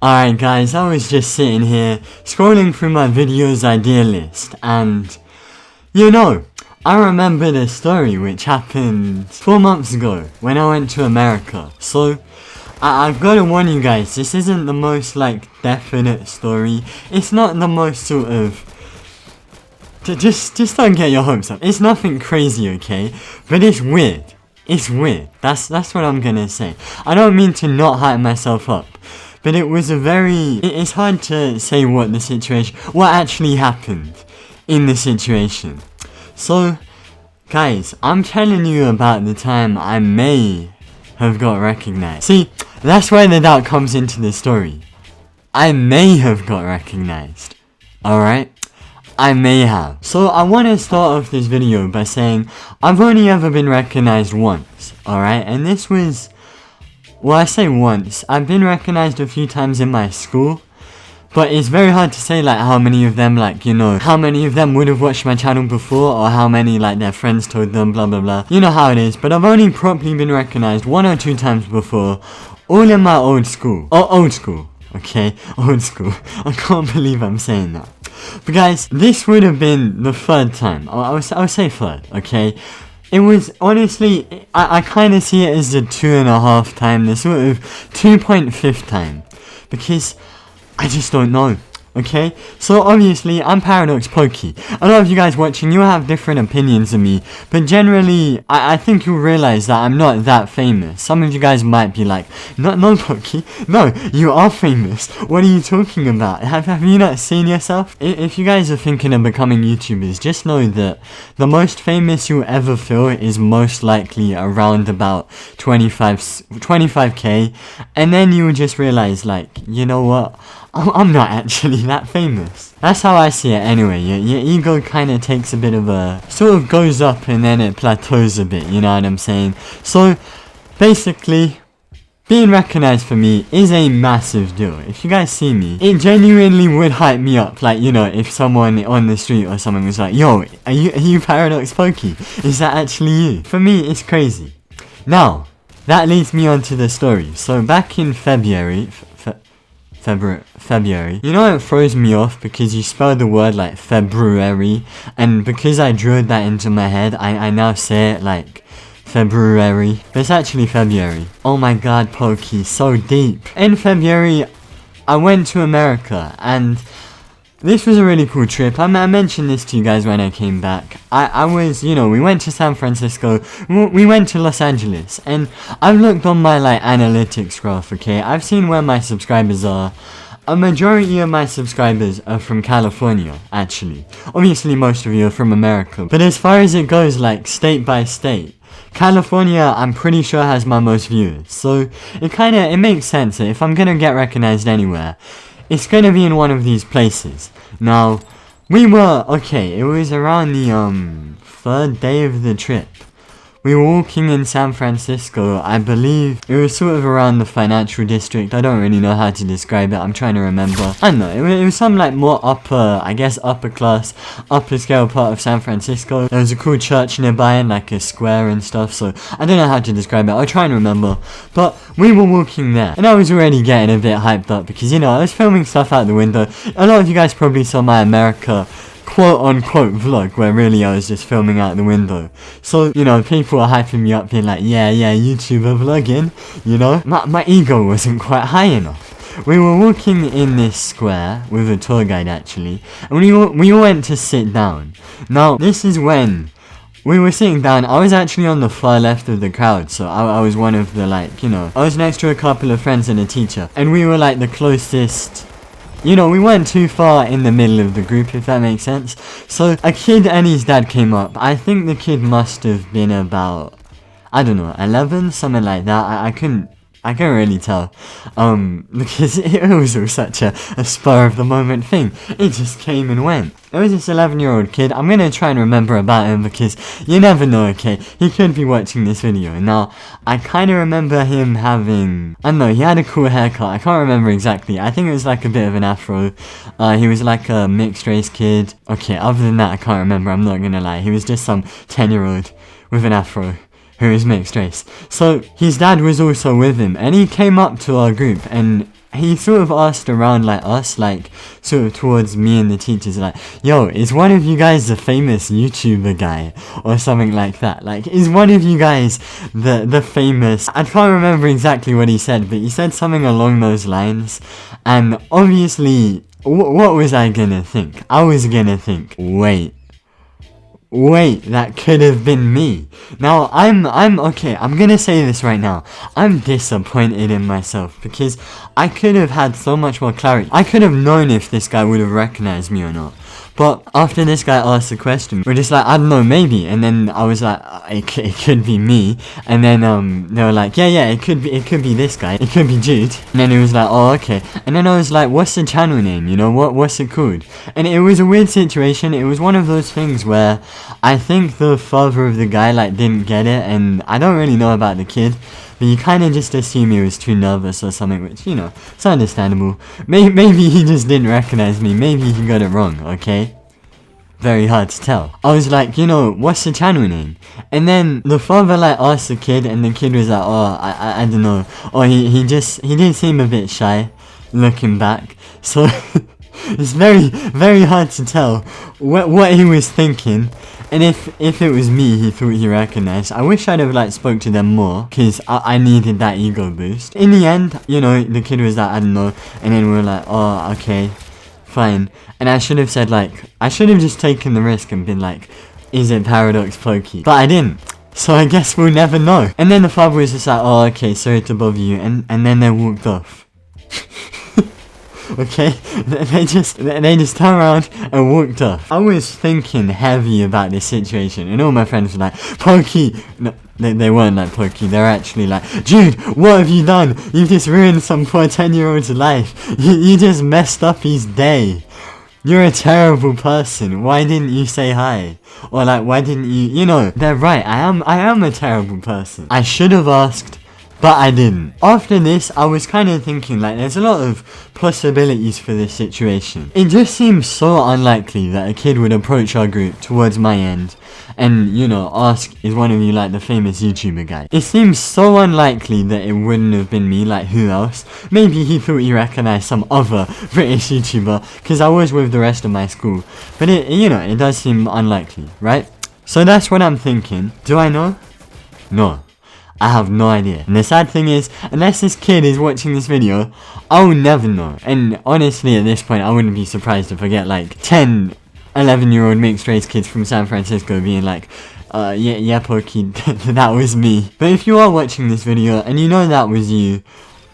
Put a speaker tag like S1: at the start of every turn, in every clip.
S1: Alright guys, I was just sitting here scrolling through my videos idea list and I remembered a story which happened 4 months ago when I went to America. So I've got to warn you guys, this isn't the most definite story. It's not the most sort of just don't get your hopes up. It's nothing crazy, okay? But it's weird. It's weird. That's what I'm gonna say. I don't mean to not hype myself up. But it was it's hard to say what actually happened in the situation. So, guys, I'm telling you about the time I may have got recognized. See, that's where the doubt comes into the story. I may have got recognized. Alright? I may have. So, I want to start off this video by saying I've only ever been recognized once. Alright? And this was... well, I say once. I've been recognized a few times in my school, but it's very hard to say how many of them how many of them would have watched my channel before, or how many their friends told them, blah blah blah. You know how it is. But I've only properly been recognized 1 or 2 times before, all in my old school. Old school. Okay, old school. I can't believe I'm saying that. But guys, this would have been the 3rd time. I would say 3rd. Okay. It was, honestly, I kind of see it as the 2.5 time, the sort of 2.5 time, because I just don't know, okay? So obviously, I'm Paradox Pokey. A lot of you guys watching, you have different opinions of me, but generally, I think you'll realize that I'm not that famous. Some of you guys might be like, no Pokey, no, you are famous, what are you talking about? Have you not seen yourself? If you guys are thinking of becoming YouTubers, just know that the most famous you'll ever feel is most likely around about 25k, and then you will just realize, you know what? I'm not actually that famous. That's how I see it anyway. Your ego kind of takes a bit of a... sort of goes up and then it plateaus a bit, you know what I'm saying? So, basically, being recognized for me is a massive deal. If you guys see me, it genuinely would hype me up. If someone on the street or someone was like, yo, are you Paradox Pokey? Is that actually you? For me, it's crazy. Now, that leads me on to the story. So, back in February, you know it throws me off because you spell the word February, and because I drilled that into my head, I now say it February, but it's actually February. Oh my god, Pokey, so deep. In February, I went to America, and this was a really cool trip. I mentioned this to you guys when I came back. I was, we went to San Francisco, we went to Los Angeles, and I've looked on my, analytics graph, okay? I've seen where my subscribers are. A majority of my subscribers are from California, actually. Obviously, most of you are from America. But as far as it goes, state by state, California, I'm pretty sure, has my most viewers. So, it makes sense that if I'm gonna get recognized anywhere, it's gonna be in one of these places. Now, it was around the 3rd day of the trip. We were walking in San Francisco. I believe it was sort of around the financial district. I don't really know how to describe it. I'm trying to remember. I don't know. It was some more upper class, upper scale part of San Francisco. There was a cool church nearby and a square and stuff. So I don't know how to describe it. I'll try and remember. But we were walking there, and I was already getting a bit hyped up because I was filming stuff out the window. A lot of you guys probably saw my America quote-unquote vlog, where really I was just filming out the window. So, people were hyping me up, being like, yeah, YouTuber vlogging, My ego wasn't quite high enough. We were walking in this square, with a tour guide actually, and we all went to sit down. Now, this is when we were sitting down. I was actually on the far left of the crowd, so I was one of the, I was next to a couple of friends and a teacher, and we were the closest... we weren't too far in the middle of the group, if that makes sense. So, a kid and his dad came up. I think the kid must have been about, 11, something like that. I couldn't really tell. Because it was all such a spur of the moment thing. It just came and went. There was this 11-year-old kid. I'm gonna try and remember about him because you never know, okay? He could be watching this video. Now, I kind of remember him having... I don't know, he had a cool haircut. I can't remember exactly. I think it was a bit of an afro. He was a mixed race kid. Okay, other than that, I can't remember. I'm not gonna lie. He was just some 10-year-old with an afro who is mixed race. So, his dad was also with him, and he came up to our group, and he sort of asked around like us, like sort of towards me and the teachers, like, yo, is one of you guys the famous YouTuber guy or something like that? Like, is one of you guys the famous? I can't remember exactly what he said, but he said something along those lines. And obviously, what was I gonna think? I was gonna think, wait, that could have been me. Now, I'm okay, I'm gonna say this right now. I'm disappointed in myself because I could have had so much more clarity. I could have known if this guy would have recognized me or not. But after this guy asked the question, we're just like, I don't know, maybe. And then I was like, it could be me. And then they were like, yeah, it could be this guy. It could be Jude. And then he was like, oh, okay. And then I was like, what's the channel name? You know, what's it called? And it was a weird situation. It was one of those things where I think the father of the guy like didn't get it, and I don't really know about the kid. But you kind of just assume he was too nervous or something, which, you know, it's understandable. Maybe he just didn't recognize me. Maybe he got it wrong, okay? Very hard to tell. I was like, you know, what's the channel name? And then the father like asked the kid, and the kid was like, oh, I don't know. Or he did seem a bit shy, looking back. So it's very, very hard to tell what he was thinking. And if it was me he thought he recognized, I wish I'd have like spoke to them more, because I needed that ego boost. In the end, you know, the kid was like, I don't know. And then we were like, oh, okay, fine. And I should have said like, I should have just taken the risk and been like, is it Paradox Pokey? But I didn't. So I guess we'll never know. And then the father was just like, oh, okay, sorry to bother you. And then they walked off. Okay, they just turned around and walked off. I was thinking heavy about this situation, and all my friends were like, Pokey! No, they weren't like Pokey, they're actually like, Jude, what have you done? You've just ruined some poor 10-year-old's life. You just messed up his day. You're a terrible person. Why didn't you say hi? Or like, why didn't you, you know, they're right, I am a terrible person. I should have asked, but I didn't. After this, I was kind of thinking like there's a lot of possibilities for this situation. It just seems so unlikely that a kid would approach our group towards my end and, you know, ask, is one of you like the famous YouTuber guy? It seems so unlikely that it wouldn't have been me, like who else? Maybe he thought he recognized some other British YouTuber, because I was with the rest of my school. But it, you know, it does seem unlikely, right? So that's what I'm thinking. Do I know? No. I have no idea. And the sad thing is, unless this kid is watching this video, I'll never know. And honestly, at this point, I wouldn't be surprised if I get like 10, 11-year-old mixed race kids from San Francisco being like, yeah, Pokey, that was me. But if you are watching this video and you know that was you,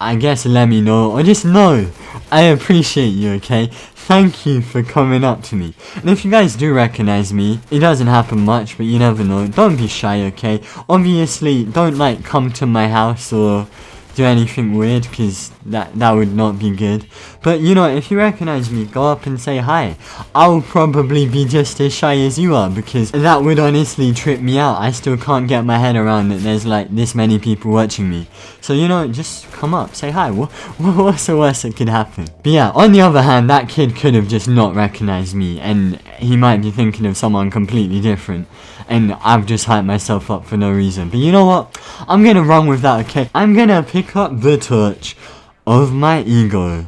S1: I guess let me know, or just know. I appreciate you, okay? Thank you for coming up to me. And if you guys do recognize me, it doesn't happen much, but you never know. Don't be shy, okay? Obviously, don't like come to my house or do anything weird, because that would not be good. But you know, if you recognize me, go up and say hi. I'll probably be just as shy as you are, because that would honestly trip me out. I still can't get my head around that there's like this many people watching me. So you know, just come up, say hi. What's the worst that could happen? But yeah, on the other hand, that kid could have just not recognized me, and he might be thinking of someone completely different, and I've just hyped myself up for no reason. But you know what? I'm gonna run with that, okay? I'm gonna pick up the torch of my ego.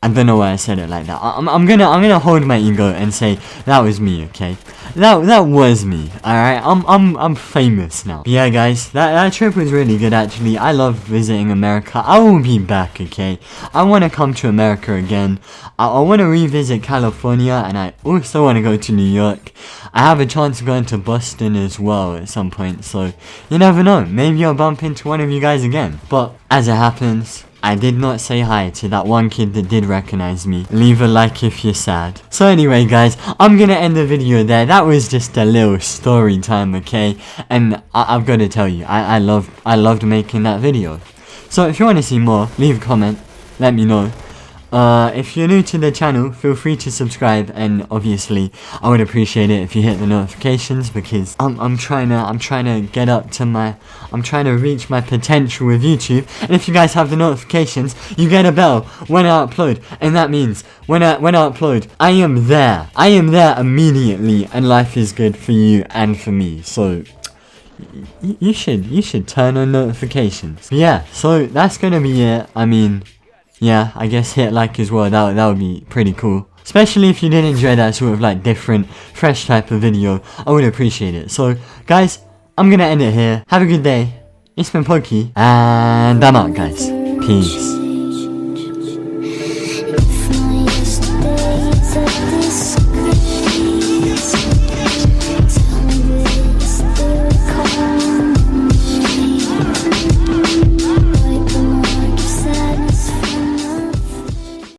S1: I don't know why I said it like that. I'm gonna hold my ego and say that was me, okay? That was me. Alright, I'm famous now. But yeah, guys, that trip was really good actually. I love visiting America. I will be back, okay? I wanna come to America again. I wanna revisit California, and I also wanna go to New York. I have a chance of going to Boston as well at some point, so you never know. Maybe I'll bump into one of you guys again. But as it happens, I did not say hi to that one kid that did recognize me. Leave a like if you're sad. So anyway, guys, I'm gonna end the video there. That was just a little story time, okay? And I've got to tell you, I loved making that video. So if you want to see more, leave a comment, let me know. If you're new to the channel, feel free to subscribe, and obviously I would appreciate it if you hit the notifications, because I'm trying to get up to I'm trying to reach my potential with YouTube. And if you guys have the notifications, you get a bell when I upload, and that means when I upload, I am there immediately, and life is good for you and for me. So you should turn on notifications. But yeah, so that's gonna be it. I mean, yeah, I guess hit like as well. That would be pretty cool. Especially if you did enjoy that sort of like different, fresh type of video. I would appreciate it. So, guys, I'm gonna end it here. Have a good day. It's been Pokey, and I'm out, guys. Peace.
S2: If my yesterday's at this